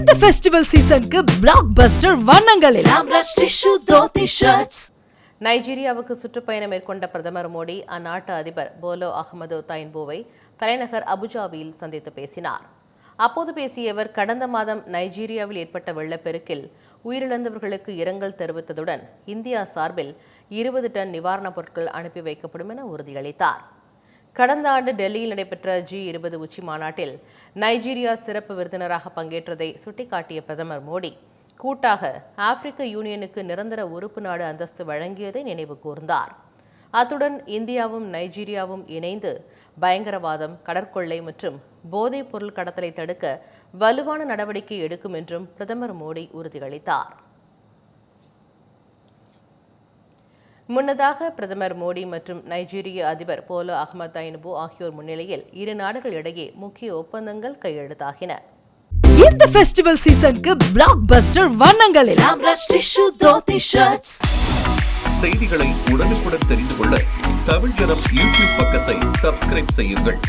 இந்த ஃபெஸ்டிவல் சீசனுக்கு பிளாக் பஸ்டர் வண்ணங்களில் நைஜீரியாவுக்கு சுற்றுப்பயணம் மேற்கொண்ட பிரதமர் மோடி அந்நாட்டு அதிபர் போலோ அகமது தைன்போவை தலைநகர் அபுஜாபியில் சந்தித்து பேசினார். அப்போது பேசிய அவர், கடந்த மாதம் நைஜீரியாவில் ஏற்பட்ட வெள்ளப்பெருக்கில் உயிரிழந்தவர்களுக்கு இரங்கல் தெரிவித்ததுடன் இந்தியா சார்பில் 20 டன் நிவாரணப் பொருட்கள் அனுப்பி வைக்கப்படும் என உறுதியளித்தார். கடந்த ஆண்டு டெல்லியில் நடைபெற்ற G20 உச்சி மாநாட்டில் நைஜீரியா சிறப்பு விருந்தினராக பங்கேற்றதை சுட்டிக்காட்டிய பிரதமர் மோடி, கூட்டாக ஆப்பிரிக்க யூனியனுக்கு நிரந்தர உறுப்பு நாடு அந்தஸ்து வழங்கியதை நினைவு கூர்ந்தார். அத்துடன் இந்தியாவும் நைஜீரியாவும் இணைந்து பயங்கரவாதம், கடற்கொள்ளை மற்றும் போதைப் பொருள் கடத்தலை தடுக்க வலுவான நடவடிக்கை எடுக்கும் என்றும் பிரதமர் மோடி உறுதியளித்தார். முன்னதாக பிரதமர் மோடி மற்றும் நைஜீரிய அதிபர் போலோ அகமது தைன்போ ஆகியோர் முன்னிலையில் இரு நாடுகள் இடையே முக்கிய ஒப்பந்தங்கள் கையெழுத்தாகின. இந்த ஃபெஸ்டிவல் சீசனுக்கு பிளாக் பஸ்டர் வண்ணங்களில் செய்திகளை உடனுக்குடன் தெரிந்து கொள்ள தமிழ் ஜனம் யூடியூப் பக்கத்தை சப்ஸ்கிரைப் செய்யுங்கள்.